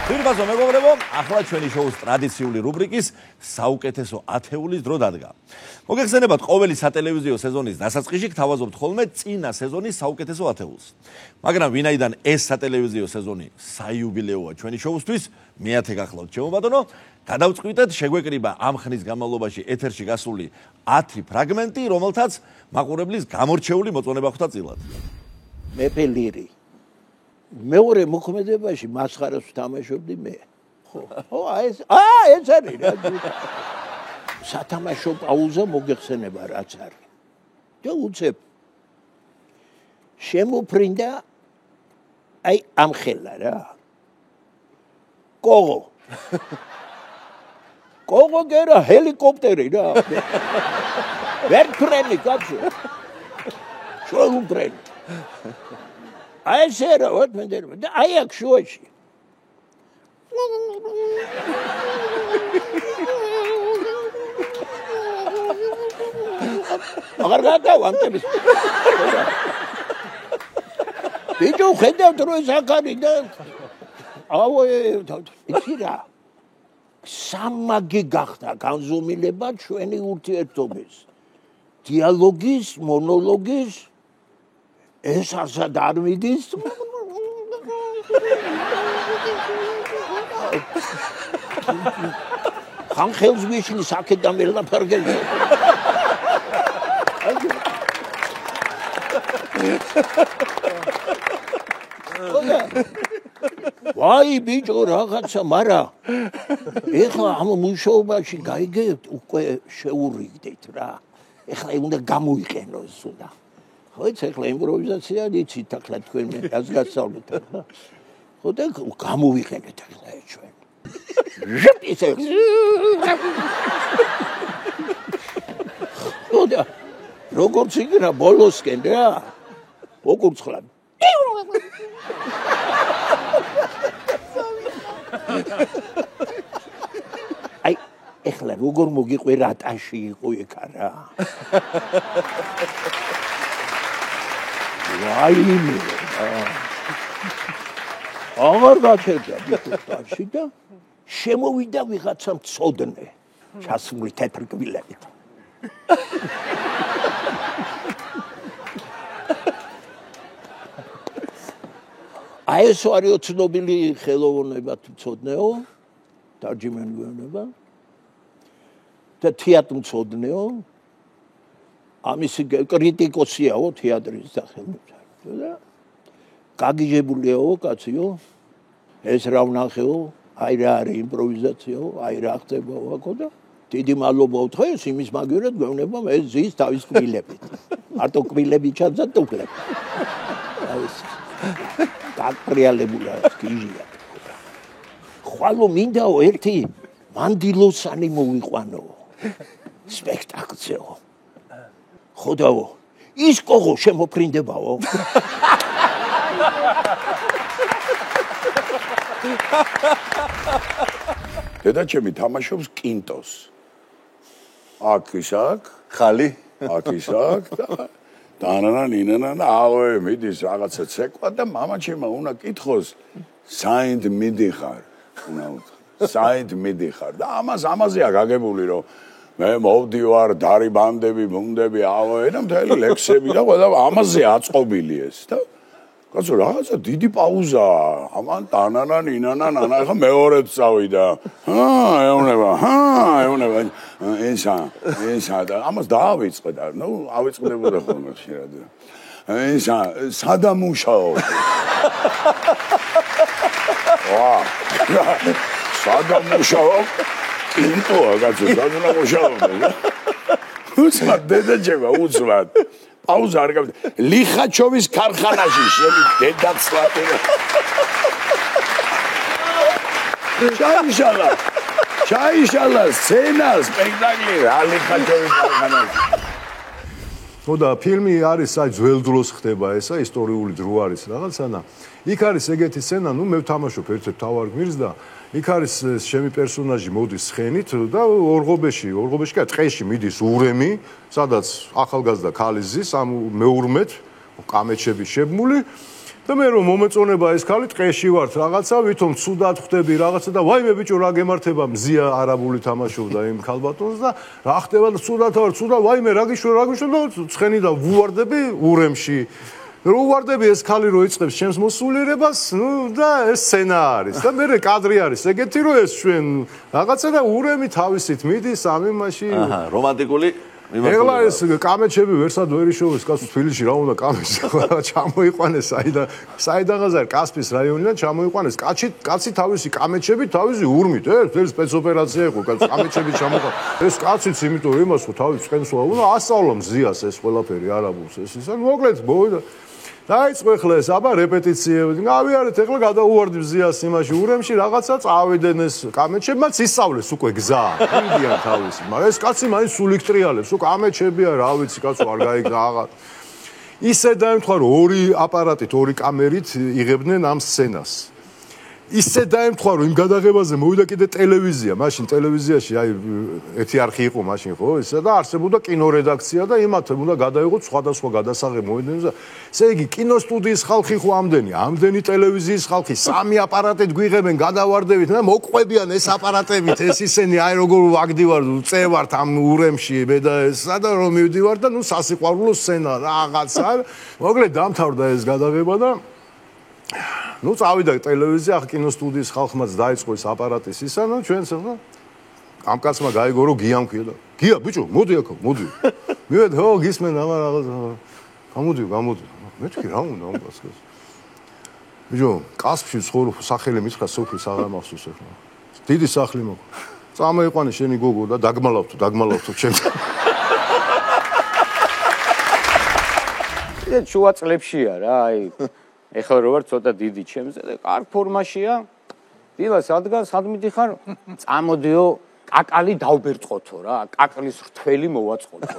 Თირბაზო მეგობრებო, ახლა ჩვენი შოუს ტრადიციული რუბრიკის საუკეთესო ათეულის დრო დადგა. მოგეხსენებათ, ყოველი სატელევიზიო სეზონის დასაწყისში გთავაზობთ ხოლმე წინა სეზონის საუკეთესო ათეულს. მაგრამ ვინაიდან ეს სატელევიზიო სეზონი საიუბილეოა ჩვენი შოუსთვის, მეათე გახლავთ ჩემო ბატონო, გადავწყვიტეთ შეგვეკრიბა ამ ხნის განმავლობაში ეთერში გასული 10 ფრაგმენტი, რომელთაც მაყურებლის გამორჩეული მოწონება ხვდა წილად. მეფე ლირი მეორე მოქმედებაში მასხარას ვთამაშობდი მე. ხო, ეს არის რა. სათამაშო პაუზა მოგეხსენება რაც არის. და უცებ შემოფრინდა აი ამ ხელა რა. კოღო. კოღო გერა ჰელიკოპტერი რა. ვერტრენი კაცო. შოუმტრენი. I said, what I actually. Agargata, I'm telling you. Did you head out through his academy? Oh, it's here. Samagi gachta, kanzumileba, any urtietobis. Dialogis, monologis. ეს ასად არ მიდის ხან ხელს ვიშლის აქედან ველაფერგელი ვაი ბიჭო რაღაცა მარა ეხლა ამ მუშაობაში გაიგებთ უკვე შეურიგდით რა ეხლა უნდა გამოიყენოს უნდა ხო ეხლა იმპროვიზაცია იცით ახლა თქვენ მე რას გასწავლეთ ახლა ხო და გამოვიყენეთ ახლა ჩვენ ისე ხო და როგორც იქნა ბოლოსკენ რა უკურცხლა აი ეხლა როგორ მოგიყვე რატაში იყო იქა რა Why? აღარ გაჩერდა ბიტუში და შემოვიდა ვიღაცა მწოდნე ჩასული თეთრ კბილებით. აი ეს არის ცნობილი ხელოვნება მწოდნეო, თარჯიმანიანობა და თეატრ მწოდნეო ამისი კრიტიკოსიაო თეატრის სახელმწიფო და გაგიჟებულიაო კაციო ეს რა ვნახეო აი რა არის იმპროვიზაციაო აი რა ხდებაო აქო და დიდი მადლობა ვთხოვს იმის მაგერად გვევნება ეს ზის თავის კბილებით მარტო კბილები ჩაძა თუკლებ ეს გაკრიალებულა კიჟია ხვალო მინდაო ერთი მანდილოსანი მოვიყვანო სპექტაკლზეო ხოდაო ის კოღო შემოფრინდებაო დედაჩემი თამაშობს კინტოს აქ ისაკ ხალი აქ ისაკ დანანა ნინანა აღვე მიდის რაღაცა ცეკვა და მამაჩემა უნდა კითხოს საინდ მიდიხარ უნდა საინდ მიდიხარ და ამაზეა გაგებული რომ მე მოვდივარ დარიბანდები ბუნდები აღვე და მთელი ლექსები და ყველა ამაზე აწყობილი ეს და კაცო რაღაცა დიდი პაუზა ამან დანანა ნინანა ნანა ხა მეორედ წავიდა ეუნება ესა და ამას დაავიწყე და ნუ ავიწყდებოდა ხოლმე ხშირად ესა სადამუშაო ვა სადამუშაო კინტოა კაცო სადამუშაო უცბად დედაჩემა უცბად პაუზა არ გავიდა ლიხაჩოვის ქარხანაში შენი დედაცლატი ჩაიშალა სცენა სპექტაკლი რა ლიხაჩოვის ქარხანაში ხო და ფილმი არის აი ძველ დროს ხდება ესა ისტორიული დრო არის რაღაცა და იქ არის ეგეთი სცენა ნუ მე ვთამაშობ ერთ-ერთ თავარ გმირს და იქ არის ჩემი პერსონაჟი მოდის ცხენით და ორღობეში კი ტყეში მიდის ურემი სადაც ახალგაზრდა ქალი ზის ამ მეურმეთ კამეჩები შებმული და მე რომ მომეწონება ეს ქალი ტყეში ვართ რაღაცა, ვითომ ცუდად ხვდები რაღაცა და ვაიმე ბიჭო რა გემართება მზია არაბული თამაშობდა იმ ქალბატონს და რა ხდება და ცუდად ვარ, ცუდად ვაიმე რა გიშვა და ცხენი და ვუვარდები ურემში. რო ვუვარდები ეს ქალი რო იწყებს ჩემს მოსულიერებას, ნუ და ეს სცენა არის და მე კადრი არის ეგეთი რომ ეს ჩვენ რაღაცა და ურემი თავისით მიდის ამ იმაში. აჰა, რომანტიკული ეხლა ეს კამეჩები ვერსად ვერ იშოვეს კაცო თბილისში რა უნდა კამეჩი ჩამოიყვანეს საიდანღაც არის კასპის რაიონიდან ჩამოიყვანეს კაცი თავისი კამეჩები თავისი ურმით ეს სპეცოპერაცია იყო კაცო კამეჩები ჩამოყვანეს ეს კაციც იმიტომ იმას ხო თავის წყენს უნდა ასწავლა მზიას ეს ყველაფერი არაბულს ეს ისა მოკლედ მოვიდა დაიწყო ეხლა ეს აბა რეპეტიციები გავიარეთ ეხლა გადაუვარდი მზიას იმაში ურემში რაღაცა წავიდნენ ეს კამეჩები მათ ისწავლეს უკვე გზა მიდიან თავისი მაგრამ ეს კაცი მაინც სულიქ ტრიალებს უკვე კამეჩებია რა ვიცი კაცო არ გაიგა ისე დაემთხვა რომ ორი აპარატით ორი კამერით იღებდნენ ამ სცენას ისე დაემთხვა რომ იმ გადაღებაზე მოვიდა კიდე ტელევიზია მაშინ ტელევიზიაში აი ერთი არხი იყო მაშინ ხო ისა და არსებობდა კინორედაქცია და იმათ უნდა გადაიღოთ სხვადასხვა გადასაღები მოვიდნენ და ესე იგი კინოსტუდიის ხალხი ხო ამდენი ტელევიზიის ხალხი სამი აპარატით გვიღებენ გადავარდებით და მოყვებიან ეს აპარატებით ეს ისენი აი როგორ ვაგდივარ წევართ ამ ურემში მე და ესა და რომ მივდივარ და ნუ სასიყვარულო სცენა რაღაცა მოკლედ დამთავრდა ეს გადაღება და ნუ წავიდა ტელევიზია ახ კინოსტუდიის ხალხმაც დაიწყო ეს აპარატის ისა ნუ ჩვენც ახლა ამ კაცმა გაიგო რომ გია მქვია და გია ბიჭო მოდი აქ მოდი მივედი ხო გისმენ ამა რაღაც გამოდი მეთქი რა უნდა ამ კაცს ბიჭო კასპში ცხოვრობ სახელი მითხრა სოფლის აღარ მახსოვს ახლა დიდი სახლი მაქვს წამოიყვანე შენი გოგო და დაგმალავთო ჩემს ეს შუა წლებშია რა აი ეხლა რო ვარ ცოტა დიდი ჩემზე და კარგ ფორმაშია. დილა სად მიდიხარ? წამოდიო, კაკალი დავბერწყოთო რა, კაკლის რთველი მოვაწყოთო.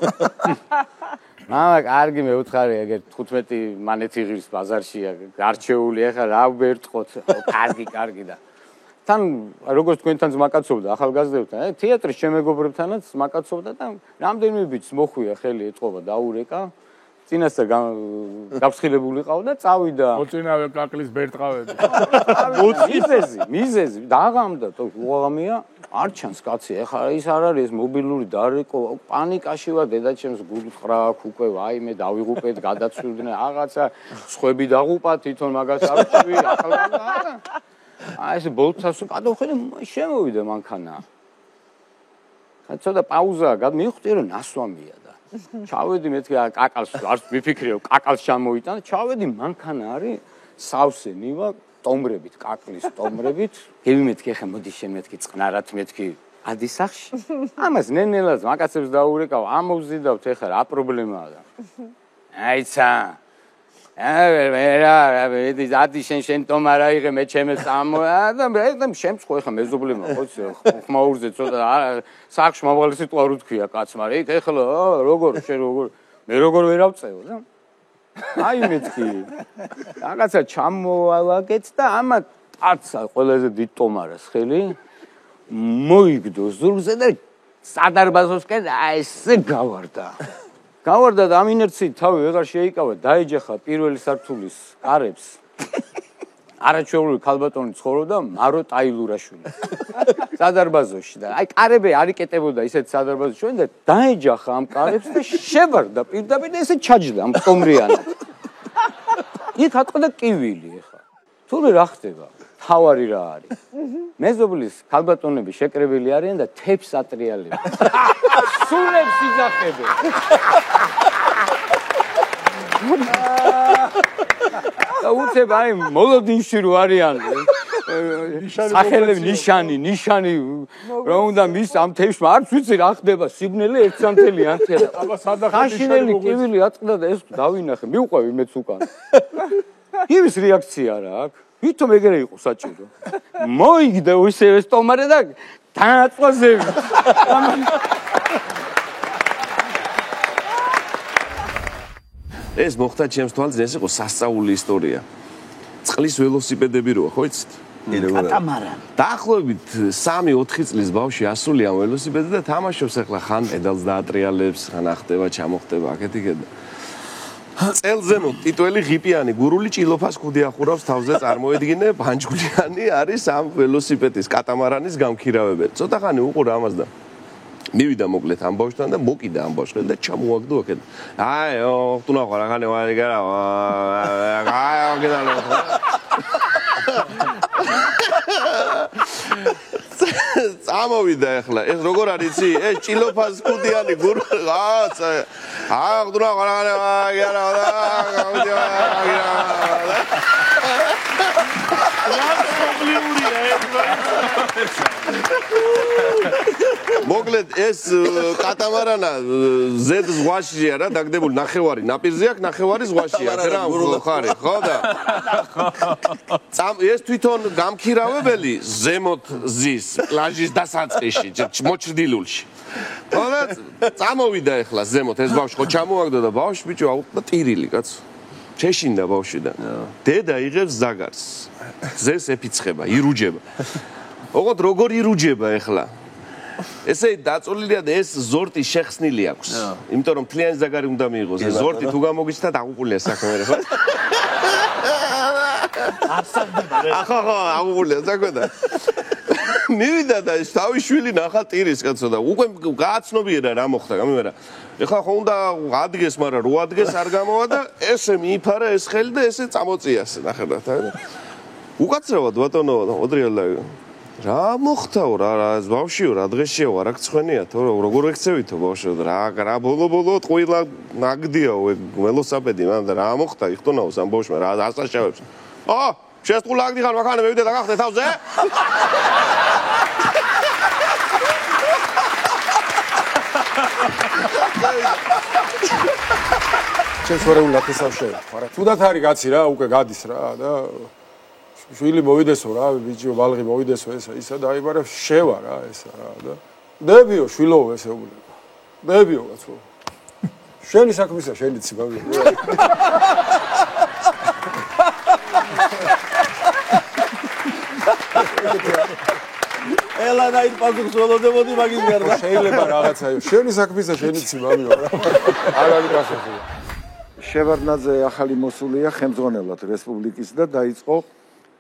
მამა კარგი მეუთხარი ეგერ 15 მანეთი ღირს ბაზარშია გარჩეული ეხლა რა ვბერწყოთ. კარგი და თან როგორც თქვენთან ზმაკაცობდა ახალგაზრდებთან, თეატრის შემეგობრებთანაც ზმაკაცობდა და რამდენიმე ბიჭს მოხვია ხელი ეთყობა დაურეკა. წინასწარ გაფრთხილებული ყავ და წავიდა. მოწინავე კაკლის ბერტყავები. მიზეზი დაღამდა თო უაღამია არ ჩანს კაცი. ეხლა ის არ არის მობილური დარეკო პანიკაში ვარ დედაჩემს გულყრა აქვს უკვე ვაიმე დავიღუპეთ გადაცვლდნენ რაღაცა სხვები დაღუპა თვითონ მაგას არ ვჩვი ახალგაზრდა. აი ეს ბოლცას გადავხედე შემოვიდა მანქანა. ცოტა პაუზა გადმივხვდი რომ ნასვამია და ჩავედი მეთქი კაკალს არ მიფიქრეო კაკალს ჩამოვიტან ჩავედი მანქანა არის სავსე ნივა ტომრებით კაკლის ტომრებით გევიმეთქი ხე მოდი შემეთქი წყნარად მეთქი ადისახში ამას ნენელად მაკაცებს დაურეკავ ამოვზიდავთ ეხა რა პრობლემაა და აიცა ადი შენ ტომარა იღე მე ჩემს ამო და მე შემწყო ეხა მეზობლემა ხოცი ხმაურზე ცოტა სახში მომღალისი ტყვა რუთქია კაცმა იქ ეხლა როგორ მე როგორ ვერ ავწევ და აი მეთქი რაღაცა ჩამოვალაგეთ და ამა ტარცა ყველაზე დიდ ტომარას ხელი მოიგდო ზურგზე და სადარბაზოსკენ აი ესე გავარდა და ამ ინერციით თავი ვეღარ შეიკავა დაეჯახა პირველი სართულის კარებს არაჩვეული ქალბატონი ცხოვრობდა მარო ტაილურაშვილი სადარბაზოში და აი კარები არიკეტებოდა ისეთ სადარბაზოში და დაეჯახა ამ კარებს და შევარდა პირდაპირ და ესე ჩაჯდა ამ ტომრიანად იქ ატყდა კივილი ეხა თურმე რა ხდება თავარი რა არის მეზობლის ქალბატონები შეკრებილი არიან და თებს ატრიალებენ სულებს იძახებენ და უცებ აი მოლოდინში რო არიან სახელები ნიშანი რა უნდა მის ამ თებში არც ვიცი რა ხდება სიგნელი ერთსანთელი ანთია აბა სადახაშინელი კივილი ატყდა და ეს დავინახე მივყვევი მეც უკან იმის რეაქცია რა აქვს ვითომ ეგრე იყო საჭირო მოიგდა ისევ ეს ტომარე და დააწყვაზები ეს მოხდა ჩემს თვალს ეს იყო სასწაული ისტორია წყლის ველოსიპედები როა ხო იცით კატამარანი დაახლოებით 3-4 წლის ბავშვი ასული ამ ველოსიპედზე და თამაშობს ახლა ხან პედალს დაატრიალებს ხან ახტება ჩამოხტება აქეთ-იქეთ წელზემო ტიტველი ღიპიანი გურული ჭილოფას ხუდი ახურავს თავზე წარმოედგინე ბანჯგვლიანი არის ამ ველოსიპედის კატამარანის გამქირავებელი. ცოტა ხანი უყურა ამას და მივიდა მოკლედ ამ ბავშვთან და მოკიდა ამ ბავშვს და ჩამოაგდო აქეთ. აიო, ხტუნა ხო რა ხანი ვარი გარა. აიო, გედალო. წამოვიდა ახლა. ეს როგორ არის იცი? ეს ჭილოფას ხუდიანი გურ ხტუნა ხო რა ხანი ვარი გარა. მოკლედ ეს კატამარანა ზედ ზღვაშია რა დაგდებული ნახევარი ნაპირზე აქვს ნახევარი ზღვაშია რა ხარი ხო და ეს თვითონ გამქირავებელი ზემოთ ზის პლაჟის დასაწყისში მოჭრდილულში ხო და წამოვიდა ახლა ზემოთ ეს ბავშვი ხო ჩამოაგდო და ბავშვი ბიჭო აუყდა ტირილი კაც შეშინდა ბავშვი და დედა იღებს ზაგარს ზეს ეფიცხება ირუჯება ოღონდ როგორ ირუჯება ახლა ესე დაწოლილია და ეს ზორტი შეხსნილი აქვს იმიტომ რომ თლიანი ზაგარი უნდა მიიღოს ეს ზორტი თუ გამოგიჩნდა დაღუპულია საქმე ხო ახლა აღუყულია საქმე და მივიდა და ეს თავი შვილი ნახა ტირის კაცო და უკვე გააცნობიერა რა მოხდა გამიმერა ეხლა ხო უნდა ადგეს მაგრამ რო ადგეს არ გამოვა და ესე მიიფარა ეს ხელი და ესე წამოწიასე ნახეთ უკაცრავად ბატონო ოდრიალა რა მოხდაო რა ბავშვიო რა დღესიო რა გწვენია თო როგორ ექცევითო ბავშვო რა ბოლო ტყუილა ნაგდიაო ველოსაპედი მან და რა მოხდა იხტონაოს ამ ბავშვმა რა ასაშავებს შეესტყულა აგდი ხარ მაქანე მევიდე და გახდე თავზე ჩემს ვარეულად ესავშე მაგრამ თუდად არის კაცი რა უკვე გადის რა და შვილი მოვიდესო რა ბიჭო ბალღი მოვიდესო ისა და აი მაგრამ შევა რა ესა რა და დებიო შვილო ესე უგულება დებიო კაცო შენი საქმისა შენი ციბავი ელანა ის პასუხს ველოდებოდი მაგის გარდა შეიძლება რაღაცაო შენი საქმისა შენი ციბავიო რა არ არის პასუხი შევარდნაძე ახალი მოსულია ხელმძღვანელად რესპუბლიკის და დაიწყო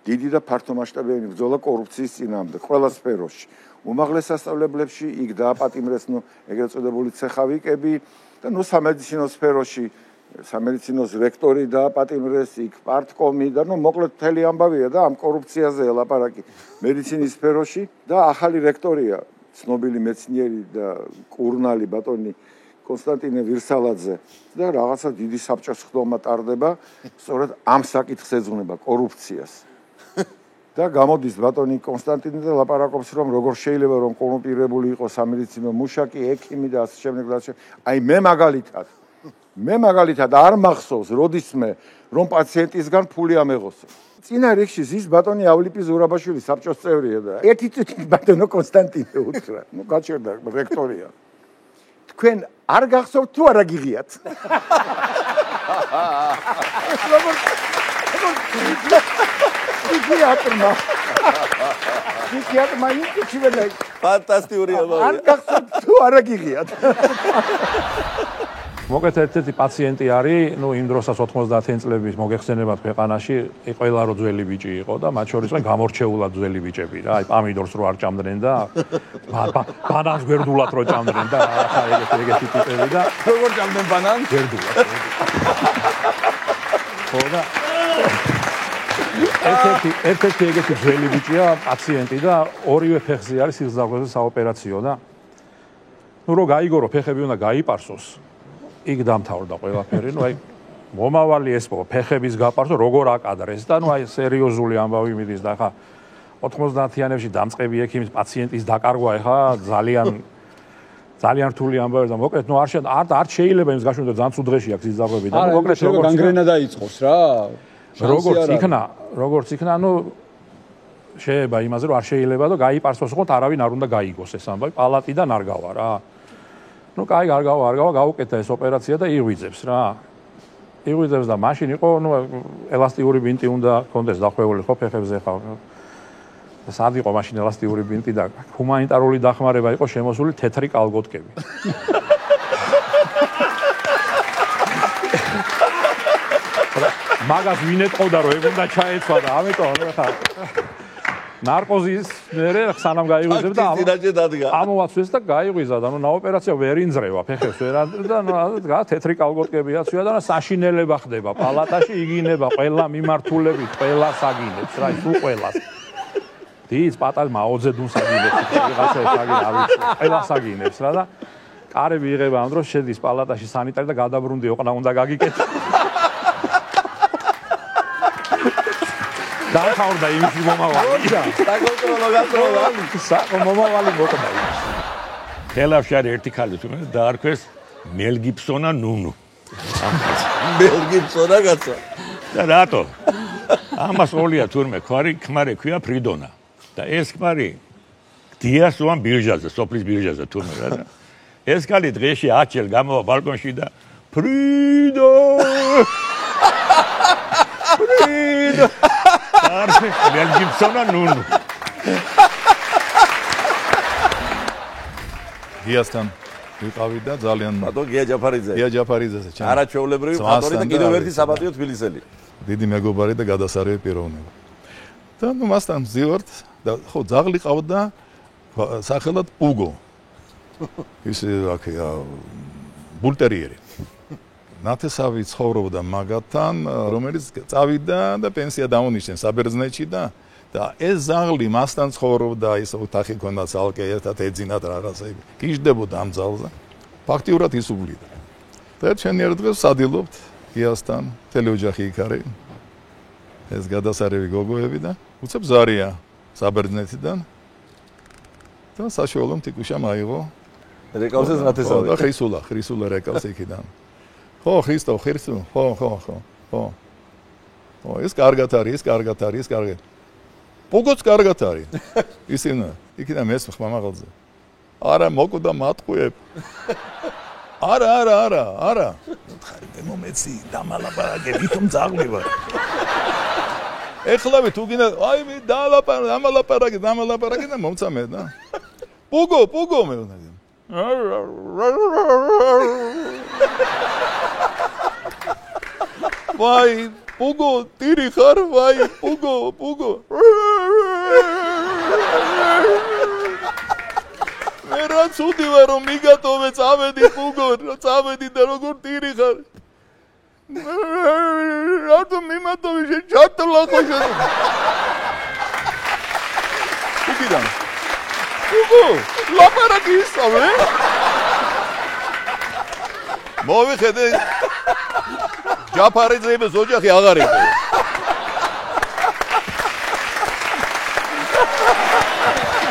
დიდი და ფართომასშტაბიანი ბრძოლა კორუფციის წინააღმდეგ ყველა სფეროში. უმაღლეს სასწავლებლებში იქ დააპატიმრეს ეგრეთ წოდებული ცეხავიკები და სამედიცინო სფეროში სამედიცინოს რექტორი დააპატიმრეს იქ პარტკომი და მოკლედ მთელი ამბავია და ამ კორუფციაზე ელაპარაკი მედიცინის სფეროში და ახალი რექტორია ცნობილი მეცნიერი და კურნალი ბატონი კონსტანტინე ვირსალაძე და რაღაცა დიდი საბჭოს ხდომა ტარდება სწორედ ამ საკითხს ეძღვნება კორუფციას. და გამოდის ბატონი კონსტანტინე და ლაპარაკობს რომ როგორ შეიძლება რომ კორუმპირებული იყოს სამედიცინო მუშაკი, ექიმი და ასე შემდეგ და ასე. აი მე მაგალითად არ მახსოვს როდისმე რომ პაციენტისგან ფული ამეღოსო. წინა რიგში ზის ბატონი ავლიპი ზურაბაშვილი საბჭოს წევრია და ერთი წუთი ბატონო კონსტანტინე უთხრა. გაჩერდა რექტორია. თქვენ არ გახსოვთ თუ არა გიღიათ? ფსიქიატრმა იქნება ფანტასტიკურია არ გახსოვთ თუ არა გიღიათ მოკლედ ერთ-ერთი პაციენტი არის, იმ დროსაც 90-იან წლების მოგეხსენებათ ქვეყანაში, ყველა რო ძველი ბიჭი იყო და მათ შორის გამორჩეულად ძველი ბიჭები რა, აი პამიდორს რო არ ჭამდნენ და ბანანს გვერდულად რო ჭამდნენ და ახლა ეგეთი ტიპები და როგორ ჭამდნენ ბანანს? გვერდულად. ხო და ერთ-ერთი ეგეთი ძველი ბიჭია პაციენტი და ორივე ფეხზე არის სიღრმეზე საოპერაციო და რო გაიგო რომ ფეხები უნდა გაიპარსოს იქ დამთავრდა ყველაფერი, აი მომავალი ესპო ფეხების გაპარსო როგორ აკადრეს და აი სერიოზული ამბავი მიდის და ხა 90-იანებში დამწყები ექიმის პაციენტის დაკარგვა ხა ძალიან რთული ამბავი და მოკლედ არ შეიძლება იმის გაშუქება ძალიან ცუდღეში აქვს იზაღები და მოკლედ როგორ განგრენა დაიწყოს რა როგორც იქნა შეიძლება იმაზე რომ არ შეიძლება და გაიპარსოს ხოთ არავინ არ უნდა გაიგოს ეს ამბავი პალატიდან არ გავა რა კაი არ გავა გაუკეთა ეს ოპერაცია და იღვიძებს რა იღვიძებს და მაშინ იყო ელასტიური ბინტი უნდა კონდეს დახვეული ხო ფეხებზე ხა სად იყო მაშინ ელასტიური ბინტი და ჰუმანიტარული დახმარება იყო შემოსული თეთრი კალგოტკები მაგას ვინ ეთყოდა რომ ეგ უნდა ჩაეცვა და ამიტომ ხა ნარკოზის მერე სანამ გაიღვიძებ და ამოვაცვეს და გაიღვიზა და ნუ ნაოპერაცია ვერ ინძრევა ფეხებს ვერ და ნუ თეთრი კალგოტკები აცვია და საშინელება ხდება პალატაში იგინება ყველა მიმართულებით ყველას აგინებს რა ის უყველას დის პატალ მაოძედუნს აგინებს ვიღაცა ეს აგინებს არ ვიცი ყველას აგინებს რა და კარები იღება ამ დროს შედის პალატაში სანიტარი და გადაბრუნდი ოყნა უნდა გაგიკეთო დაახავრდა იმის მომავალი და საკონტროლო გაწოლა მომავალი მოყდა ხელავში არის ერთი ქალი თუმცა დაარქვეს მელ გიბსონა ნუნუ მელ გიბსონა გაცა და რატო ამას ოლია თურმე ქმარი ქვია ფრიდონა და ეს ქმარი დიას უან ბირჟაზე სოფლის ბირჟაზე თურმე რა და ეს ქალი დღეში 10 ჯერ გამოვა ბალკონში და ფრიდო მელ გიბსონა ნუნუ გიასთან ვიყავი და ძალიან ბატონ გია ჯაფარიძეზე არაჩვეულებრივი მხატვარი და კიდევ ერთი საპატიო თბილისელი დიდი მეგობარი და გადასარევი პიროვნება და ნუ მასთან ვზივართ და ხო ძაღლი ყავდა სახელად პუგო ის აქია ბულტერიერი ნათესავი ცხოვრობდა მაგათთან რომელიც წავიდა და პენსია დაუნიშნეს საბერძნეთში და ეს ზაღლი მასთან ცხოვრობდა ის ოთახი ქონდა ცალკე ერთად ეძინათ რაღაცები გიждდებოდა ამ ძალზე ფაქტიურად ის უვლიდა და ჩვენ ერთ დღეს სადილობთ გიასთან თელეოჯახი იქ არის ეს გადასარევი გოგოები და უცებ ზარია საბერძნეთიდან და საშუალო მტიკუშა მაიღო რეკავსეს ნათესავი და ხრისულა რეკავს იქიდან ხო ხრისტო ხო ეს კარგად არის პუგოც კარგად არის ისინა იქიდან მეს ხმამაღალზე არა მოკვდა მატყუებ არა ხარი მე მომეცი დამალაპარაკე ვითომ ძაღლი ვარ ეხლავე თუ გინდა აი მე დამალაპარაკე და მომცამე და პუგო მე ვაი პუგო ტირი ხარ ვაი პუგო მე რა ცუდი ვარ რომ მიგატოვე წავედი პუგო წავედი და როგორ ტირი ხარ რატომ მიმატოვე შეჩატლა ხო უკიდან პუგო ლაპარაკი ისწავლე მოვიხედე ჯაფარიძეების ოჯახი აღარ იყო